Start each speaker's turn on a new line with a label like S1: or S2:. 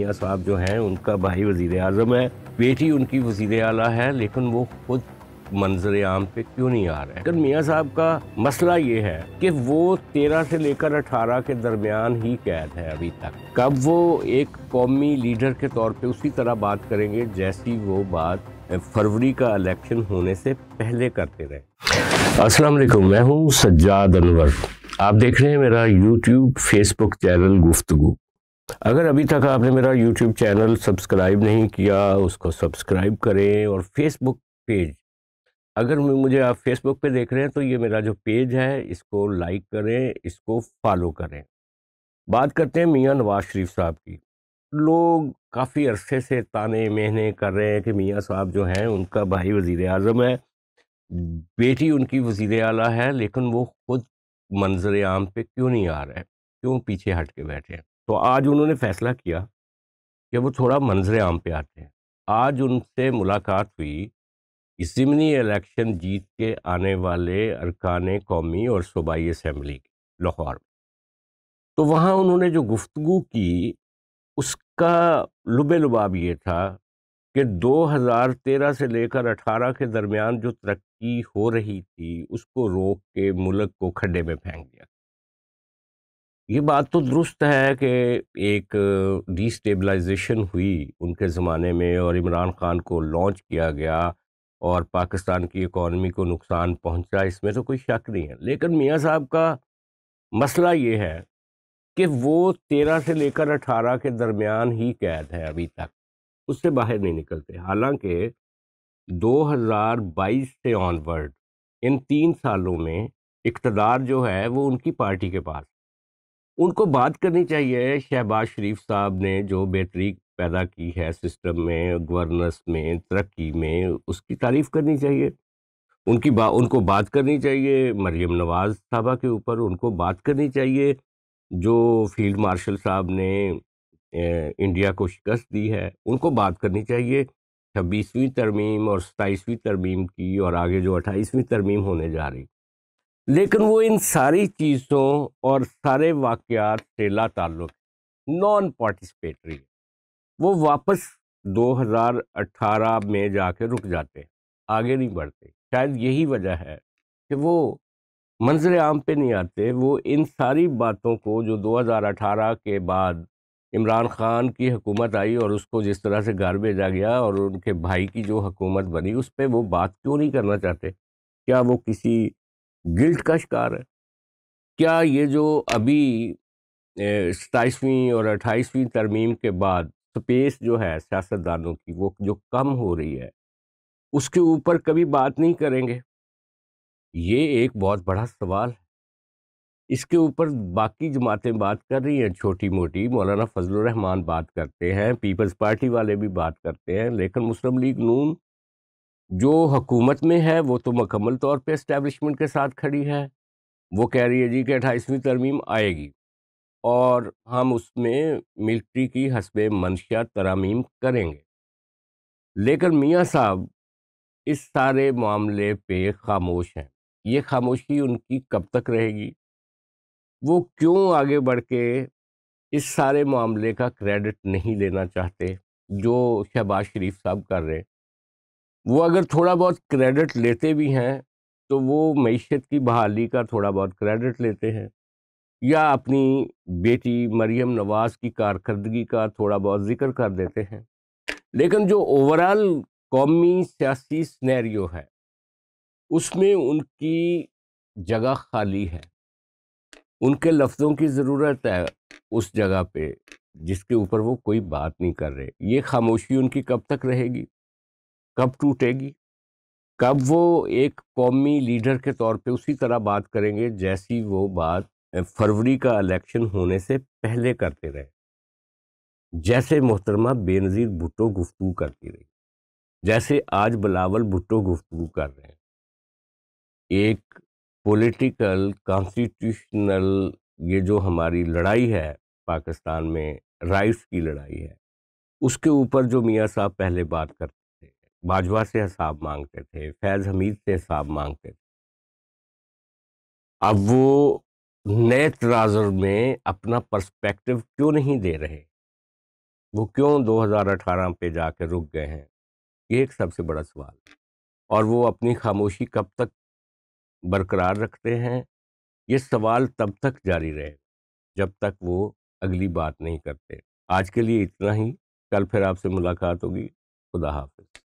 S1: میاں صاحب جو ہیں ان کا بھائی وزیر اعظم ہے، بیٹی ان کی وزیر اعلیٰ ہے، لیکن وہ خود منظر عام پہ کیوں نہیں آ رہے؟ لیکن میاں صاحب کا مسئلہ یہ ہے کہ وہ 13 سے لے کر 18 کے درمیان ہی قید ہے ابھی تک۔ کب وہ ایک قومی لیڈر کے طور پہ اسی طرح بات کریں گے جیسی وہ بات فروری کا الیکشن ہونے سے پہلے کرتے رہے۔ السلام علیکم، میں ہوں سجاد انور، آپ دیکھ رہے ہیں میرا یوٹیوب فیس بک چینل گفتگو۔ اگر ابھی تک آپ نے میرا یوٹیوب چینل سبسکرائب نہیں کیا، اس کو سبسکرائب کریں، اور فیس بک پیج، اگر مجھے آپ فیس بک پہ دیکھ رہے ہیں تو یہ میرا جو پیج ہے اس کو لائک کریں، اس کو فالو کریں۔ بات کرتے ہیں میاں نواز شریف صاحب کی۔ لوگ کافی عرصے سے تانے مہنے کر رہے ہیں کہ میاں صاحب جو ہیں ان کا بھائی وزیر اعظم ہے، بیٹی ان کی وزیر اعلیٰ ہے، لیکن وہ خود منظر عام پہ کیوں نہیں آ رہے، کیوں پیچھے ہٹ کے بیٹھے ہیں؟ تو آج انہوں نے فیصلہ کیا کہ وہ تھوڑا منظر عام پہ آتے ہیں۔ آج ان سے ملاقات ہوئی ضمنی الیکشن جیت کے آنے والے ارکان قومی اور صوبائی اسمبلی کی لاہور میں۔ تو وہاں انہوں نے جو گفتگو کی اس کا لب لباب یہ تھا کہ 2013 سے لے کر 18 کے درمیان جو ترقی ہو رہی تھی اس کو روک کے ملک کو کھڈے میں پھینک دیا۔ یہ بات تو درست ہے کہ ایک ڈی اسٹیبلائزیشن ہوئی ان کے زمانے میں اور عمران خان کو لانچ کیا گیا اور پاکستان کی اکانومی کو نقصان پہنچا، اس میں تو کوئی شک نہیں ہے۔ لیکن میاں صاحب کا مسئلہ یہ ہے کہ وہ 13 سے لے کر 18 کے درمیان ہی قید ہے ابھی تک، اس سے باہر نہیں نکلتے۔ حالانکہ 2022 سے آن ورڈ ان 3 سالوں میں اقتدار جو ہے وہ ان کی پارٹی کے پاس۔ ان کو بات کرنی چاہیے شہباز شریف صاحب نے جو بہتری پیدا کی ہے سسٹم میں، گورننس میں، ترقی میں، اس کی تعریف کرنی چاہیے۔ ان کو بات کرنی چاہیے مریم نواز صاحبہ کے اوپر، ان کو بات کرنی چاہیے جو فیلڈ مارشل صاحب نے انڈیا کو شکست دی ہے، ان کو بات کرنی چاہیے 26ویں ترمیم اور 27ویں ترمیم کی، اور آگے جو 28ویں ترمیم ہونے جا رہی۔ لیکن وہ ان ساری چیزوں اور سارے واقعات سے لا تعلق، نان پارٹیسپیٹری، وہ واپس 2018 میں جا کے رک جاتے ہیں، آگے نہیں بڑھتے۔ شاید یہی وجہ ہے کہ وہ منظر عام پہ نہیں آتے۔ وہ ان ساری باتوں کو جو 2018 کے بعد عمران خان کی حکومت آئی اور اس کو جس طرح سے گھر بھیجا گیا اور ان کے بھائی کی جو حکومت بنی، اس پہ وہ بات کیوں نہیں کرنا چاہتے؟ کیا وہ کسی گلٹ کا شکار ہے؟ کیا یہ جو ابھی 27ویں اور 28ویں ترمیم کے بعد سپیس جو ہے سیاستدانوں کی وہ جو کم ہو رہی ہے، اس کے اوپر کبھی بات نہیں کریں گے؟ یہ ایک بہت بڑا سوال ہے۔ اس کے اوپر باقی جماعتیں بات کر رہی ہیں چھوٹی موٹی، مولانا فضل الرحمان بات کرتے ہیں، پیپلز پارٹی والے بھی بات کرتے ہیں، لیکن مسلم لیگ نون جو حکومت میں ہے وہ تو مکمل طور پہ اسٹیبلشمنٹ کے ساتھ کھڑی ہے۔ وہ کہہ رہی ہے جی کہ 28ویں ترمیم آئے گی اور ہم اس میں ملٹری کی حسب منشا ترامیم کریں گے۔ لیکن میاں صاحب اس سارے معاملے پہ خاموش ہیں۔ یہ خاموشی ان کی کب تک رہے گی؟ وہ کیوں آگے بڑھ کے اس سارے معاملے کا کریڈٹ نہیں لینا چاہتے جو شہباز شریف صاحب کر رہے ہیں؟ وہ اگر تھوڑا بہت کریڈٹ لیتے بھی ہیں تو وہ معیشت کی بحالی کا تھوڑا بہت کریڈٹ لیتے ہیں، یا اپنی بیٹی مریم نواز کی کارکردگی کا تھوڑا بہت ذکر کر دیتے ہیں۔ لیکن جو اوورال قومی سیاسی سنیریو ہے اس میں ان کی جگہ خالی ہے، ان کے لفظوں کی ضرورت ہے اس جگہ پہ جس کے اوپر وہ کوئی بات نہیں کر رہے۔ یہ خاموشی ان کی کب تک رہے گی؟ کب ٹوٹے گی؟ کب وہ ایک قومی لیڈر کے طور پہ اسی طرح بات کریں گے جیسی وہ بات فروری کا الیکشن ہونے سے پہلے کرتے رہے؟ جیسے محترمہ بے نظیر بھٹو گفتگو کرتی رہی، جیسے آج بلاول بھٹو گفتگو کر رہے ہیں۔ ایک پولیٹیکل کانسٹیٹیوشنل یہ جو ہماری لڑائی ہے پاکستان میں، رائٹس کی لڑائی ہے، اس کے اوپر جو میاں صاحب پہلے بات کرتے تھے، باجوہ سے حساب مانگتے تھے، فیض حمید سے حساب مانگتے تھے، اب وہ نئے تناظر میں اپنا پرسپیکٹو کیوں نہیں دے رہے؟ وہ کیوں 2018 پہ جا کے رک گئے ہیں؟ یہ ایک سب سے بڑا سوال ہے۔ اور وہ اپنی خاموشی کب تک برقرار رکھتے ہیں، یہ سوال تب تک جاری رہے جب تک وہ اگلی بات نہیں کرتے۔ آج کے لیے اتنا ہی، کل پھر آپ سے ملاقات ہوگی۔ خدا حافظ۔